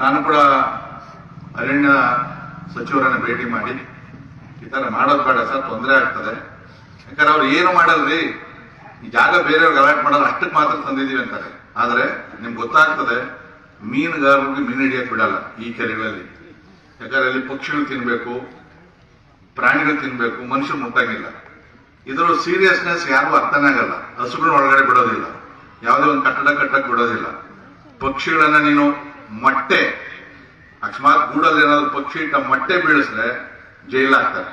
ನಾನು ಕೂಡ ಅರಣ್ಯ ಸಚಿವರನ್ನ ಭೇಟಿ ಮಾಡಿ ಈ ತರ ಮಾಡೋದು ಬೇಡ ಸರ್, ತೊಂದರೆ ಆಗ್ತದೆ. ಯಾಕಂದ್ರೆ ಅವ್ರು ಏನು ಮಾಡಲ್ರಿ, ಈ ಜಾಗ ಬೇರೆಯವ್ರಿಗೆ ಅಲಾಟ್ ಮಾಡಲ್ಲ, ಅಷ್ಟಕ್ಕೆ ಮಾತ್ರ ತಂದಿದೀವಿ ಅಂತಾರೆ. ಆದ್ರೆ ನಿಮ್ಗೆ ಗೊತ್ತಾಗ್ತದೆ, ಮೀನುಗಾರರಿಗೆ ಮೀನು ಹಿಡಿಯಕ್ ಬಿಡಲ್ಲ ಈ ಕೆರೆಗಳಲ್ಲಿ. ಯಾಕಂದ್ರೆ ಅಲ್ಲಿ ಪಕ್ಷಿಗಳು ತಿನ್ಬೇಕು, ಪ್ರಾಣಿಗಳು ತಿನ್ಬೇಕು, ಮನುಷ್ಯರು ಮುಟ್ಟಂಗಿಲ್ಲ. ಇದ್ರ ಸೀರಿಯಸ್ನೆಸ್ ಯಾರಿಗೂ ಅರ್ಥನೇ ಆಗಲ್ಲ. ಹಸುಗಳನ್ನ ಒಳಗಡೆ ಬಿಡೋದಿಲ್ಲ, ಯಾವುದೇ ಒಂದು ಕಟ್ಟಡ ಕಟ್ಟಕ್ ಬಿಡೋದಿಲ್ಲ. ಪಕ್ಷಿಗಳನ್ನ ನೀನು ಮೊಟ್ಟೆ ಅಕಸ್ಮಾತ್ ಗೂಡಲ್ಲಿ ಏನಾದ್ರು ಪಕ್ಷಿ ಇಟ್ಟ ಮೊಟ್ಟೆ ಬೀಳಿಸಿದ್ರೆ ಜೈಲ್ ಹಾಕ್ತಾರೆ.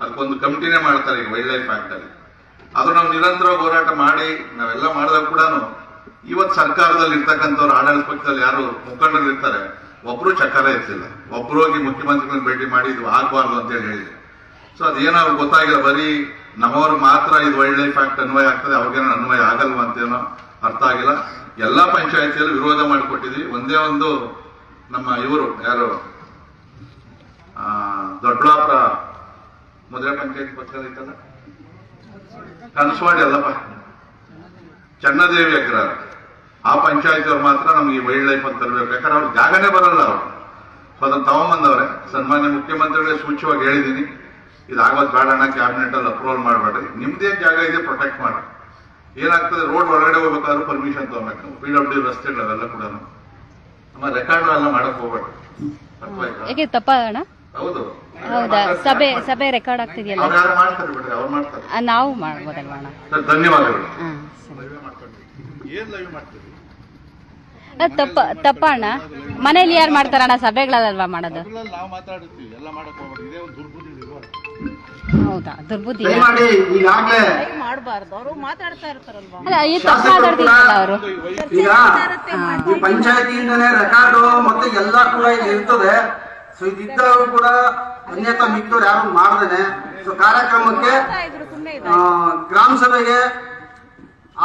ಅದಕ್ಕೊಂದು ಕಮಿಟಿನೇ ಮಾಡ್ತಾರೆ ಈಗ ವೈಲ್ಡ್ ಲೈಫ್ ಆಕ್ಟ್ ಅಲ್ಲಿ. ಅದು ನಾವು ನಿರಂತರವಾಗಿ ಹೋರಾಟ ಮಾಡಿ ನಾವೆಲ್ಲ ಮಾಡಿದಾಗ ಕೂಡ ಇವತ್ತು ಸರ್ಕಾರದಲ್ಲಿ ಇರ್ತಕ್ಕಂಥವ್ರು, ಆಡಳಿತ ಪಕ್ಷದಲ್ಲಿ ಯಾರು ಮುಖಂಡರು ಇರ್ತಾರೆ, ಒಬ್ರು ಚಕ್ರ ಎತ್ತಿಲ್ಲ. ಒಬ್ರು ಹೋಗಿ ಮುಖ್ಯಮಂತ್ರಿಗಳನ್ನ ಭೇಟಿ ಮಾಡಿ ಇದು ಆಗಬಾರ್ದು ಅಂತ ಹೇಳಿದ್ರು. ಸೊ ಅದೇನೋ ಗೊತ್ತಾಗಿಲ್ಲ, ಬರೀ ನಮ್ಮವ್ರು ಮಾತ್ರ ಇದು ವೈಲ್ಡ್ ಲೈಫ್ ಆಕ್ಟ್ ಅನ್ವಯ ಆಗ್ತದೆ, ಅವ್ರಿಗೇನೋ ಅನ್ವಯ ಆಗಲ್ವಾ ಅಂತೇನೋ ಅರ್ಥ ಆಗಿಲ್ಲ. ಎಲ್ಲಾ ಪಂಚಾಯತಿಯಲ್ಲಿ ವಿರೋಧ ಮಾಡಿಕೊಟ್ಟಿದ್ವಿ. ಒಂದೇ ಒಂದು ನಮ್ಮ ಇವರು ಯಾರು ದೊಡ್ಡಬಳ್ಳಾಪುರ ಮದುವೆ ಪಂಚಾಯತ್ ಪಕ್ಕದ ಇತ್ತಲ್ಲ, ಕನಸವಾಡಿ ಅಲ್ಲಪ್ಪ, ಚನ್ನದೇವಿ ಅಗ್ರಹಾರ, ಆ ಪಂಚಾಯತಿಯವ್ರು ಮಾತ್ರ ನಮ್ಗೆ ವೈಲ್ಡ್ ಲೈಫ್ ಅಂತ ತರಬೇಕು. ಯಾಕಂದ್ರೆ ಅವ್ರಿಗೆ ಜಾಗನೇ ಬರಲ್ಲ ಅವರು. ಸೊ ಅದನ್ನ ತಗೊಂಬಂದವ್ರೆ. ಸನ್ಮಾನ್ಯ ಮುಖ್ಯಮಂತ್ರಿಗಳಿಗೆ ಸೂಚ್ಯವಾಗಿ ಹೇಳಿದ್ದೀನಿ, ಇದಾಗೋದು ಬೇಡ ಅಣ್ಣ, ಕ್ಯಾಬಿನೆಟ್ ಅಲ್ಲಿ ಅಪ್ರೂವಲ್ ಮಾಡಬೇಡ್ರಿ, ನಿಮ್ದೇ ಜಾಗ ಇದೆ ಪ್ರೊಟೆಕ್ಟ್ ಮಾಡಿ. ಏನಾಗ್ತದೆ, ರೋಡ್ ಒಳಗಡೆ ಹೋಗ್ಬೇಕಾದ್ರೂ ಪರ್ಮಿಷನ್ ತಗೋಬೇಕು, PWD ರಸ್ತೆಗಳೆಲ್ಲ ಕೂಡ. ನಮ್ಮ ರೆಕಾರ್ಡ್ ಎಲ್ಲ ಮಾಡಕ್ ಹೋಗ್ಬೇಡ್ರಿ. ಹೌದು, ಹೌದಾ? ಸಭೆ ರೆಕಾರ್ಡ್ ಆಗ್ತಿದೆಯಲ್ಲ, ಅವ್ರು ಯಾರು ಮಾಡ್ತಾರೆ ಬಿಡ್ರಿ, ಅವ್ರು ಮಾಡ್ತಾರೆ. ನಾವು ಮಾಡ್ಬೋದಲ್ವಾ ಅಣ್ಣ? ಧನ್ಯವಾದಗಳು. ತಪ್ಪಣ್ಣ, ಮನೇಲಿ ಯಾರು ಮಾಡ್ತಾರಣ್ಣ? ಸಭೆಗಳಲ್ವಾ ಮಾಡೋದು? ಹೌದಾ, ದುರ್ಬುದ್ಧಿ. ಅಲ್ಲ, ಈ ತಪ್ಪು ಮಾತಾಡ್ತಿಲ್ಲ ಅವರು. ಈಗ ಈ ಪಂಚಾಯತಿಯಿಂದನೇ ರೆಕಾರ್ಡು ಮತ್ತೆ ಎಲ್ಲ ಕೂಡ ಇರ್ತದೆ. ಸೊ ಇದಿದ್ದಾಗ ಕೂಡ ಅನ್ಯತಾ ಮಿಕ್ಕವ್ರು ಯಾರು ಮಾಡದೇನೆ ಸೊ ಕಾರ್ಯಕ್ರಮಕ್ಕೆ ಗ್ರಾಮ ಸಭೆಗೆ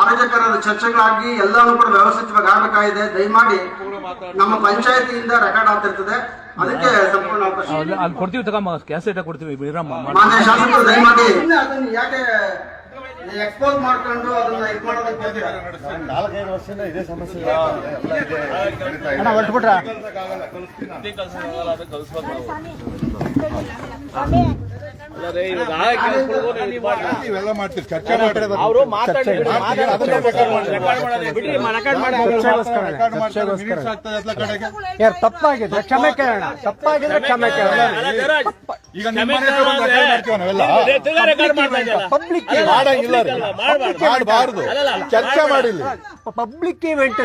ಆರೋಗ್ಯಕರದ ಚರ್ಚೆಗಳಾಗಿ ಎಲ್ಲಾನು ಕೂಡ ವ್ಯವಸ್ಥಿತವಾಗಿ ಆಗಬೇಕಾಗಿದೆ. ದಯಮಾಡಿ ನಮ್ಮ ಪಂಚಾಯತಿಯಿಂದ ರೆಕಾರ್ಡ್ ಆಗ್ತಿರ್ತದೆ, ಅದಕ್ಕೆ ಸಂಪೂರ್ಣ ಅಲ್ಲಿ ಕೊಡ್ತೀವಿ, ಕೊಡ್ತೀವಿ. ಮಾನ್ಯ ಶಾಸಕರು ದಯಮಾಡಿ ಅದನ್ನ ಯಾಕೆ ಎಕ್ಸ್ಪೋಸ್ ಮಾಡ್ಕೊಂಡು ಅದನ್ನ ಇದು ಮಾಡೋದಕ್ಕೆ 4-5 ವರ್ಷದಿಂದ ಇದೇ ಸಮಸ್ಯೆ. ಇವೆಲ್ಲ ಮಾಡ್ತೀವಿ, ಚರ್ಚೆ ತಪ್ಪಾಗಿದೆ, ಕ್ಷಮೆ ಕೇಳೋಣ. ತಪ್ಪಾಗಿದ್ರೆ ಕ್ಷಮೆ ಕೇಳೋಣ. ಈಗ ಪಬ್ಲಿಕ್ ಮಾಡಬಾರದು, ಚರ್ಚೆ ಮಾಡಿಲ್ಲ. ಪಬ್ಲಿಕ್ ಇವೆಂಟ್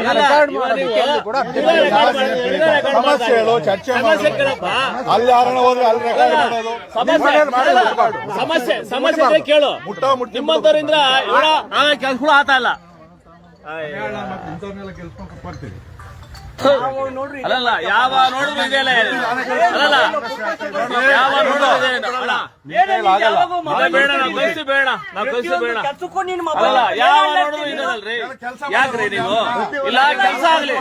ಸಮಸ್ಯೆಗಳು ಚರ್ಚೆ ಅಲ್ಲಿ ಯಾರನ್ನ ಹೋದ್ರೆ ಅಲ್ಲಿ ರೆಕಾರ್ಡ್ ಮಾಡೋದು. ಸಮಸ್ಯೆ ಕೇಳು, ನಿಮ್ಮಂತವರಿಂದ ಕೆಲಸಗಳು ಆಗ್ತಾ ಇಲ್ಲ. ಅಲ್ಲಲ್ಲ, ಯಾವ ನೋಡಿದ್ರು ಇದೆಯಲ್ಲ, ಅಲ್ಲಲ್ಲ ಯಾವ ನೋಡಿದ್ರು ಬೇಡ, ನಾವು ಕಲಿಸಿ ಬೇಡ, ಅಲ್ಲ ಯಾವ ನೋಡಿದ್ರು ಇದಲ್ರಿ. ಯಾಕ್ರಿ ನೀವು ಇಲ್ಲ ಕೆಲಸ ಆಗ್ಲಿ,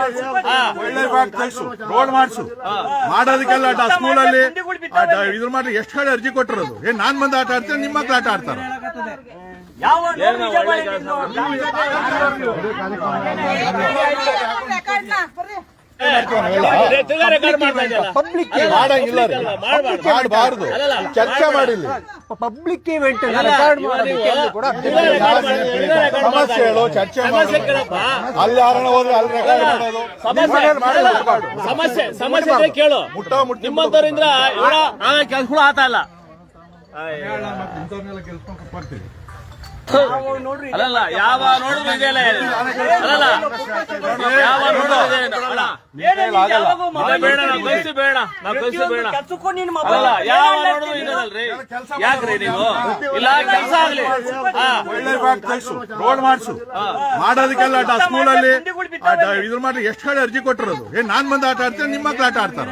ರೋಡ್ ಮಾಡಿಸು ಮಾಡೋದಕ್ಕೆಲ್ಲ ಸ್ಕೂಲಲ್ಲಿ ಇದ್ರ ಮಾಡಿ ಎಷ್ಟು ಕಡೆ ಅರ್ಜಿ ಕೊಟ್ಟಿರೋದು. ಏನ್ ನಾನ್ ಬಂದು ಆಟ ಆಡ್ತೀನಿ, ನಿಮ್ಮ ಮಕ್ಳು ಆಟ ಆಡ್ತಾರ. ಪಬ್ಲಿಕ್ ಮಾಡಬಾರದು, ಚರ್ಚೆ ಮಾಡಿಲ್ಲ. ಪಬ್ಲಿಕ್ ಇವೆಂಟ್ ಸಮಸ್ಯೆಗಳು ಚರ್ಚೆ ಅಲ್ಲಿ ಯಾರನ್ನ ಹೋದ್ರೆ ಅಲ್ಲಿ ರೆಕಾರ್ಡ್ ಮಾಡೋದು. ಸಮಸ್ಯೆ ಕೇಳು, ನಿಮ್ಮಂತವರಿಂದ ಕೆಲಸಗಳು ಆಗ್ತಾ ಇಲ್ಲ. ಅಲ್ಲಲ್ಲ ಯಾವ ನೋಡಿದ್ರು ಇದೆಯಲ್ಲ, ಅಲ್ಲಲ್ಲ ಯಾವ ನೋಡಿದ್ರು ಬೇಡ, ನಾವು ಕಲಿಸಿ ಬೇಡ, ಅಲ್ಲ ಯಾವ ನೋಡಿದ್ರು ಇದಲ್ರಿ. ಯಾಕ್ರಿ ನೀವು ಇಲ್ಲ ಕೆಲಸ ಆಗ್ಲಿ, ರೋಡ್ ಮಾಡಿಸು ಮಾಡೋದಕ್ಕೆಲ್ಲ ಸ್ಕೂಲಲ್ಲಿ ಇದ್ರ ಮಾಡಿ ಎಷ್ಟು ಕಡೆ ಅರ್ಜಿ ಕೊಟ್ಟಿರೋದು. ಏನ್ ನಾನ್ ಬಂದು ಆಟ ಆಡ್ತೀನಿ, ನಿಮ್ಮ ಮಕ್ಳು ಆಟ ಆಡ್ತಾರ.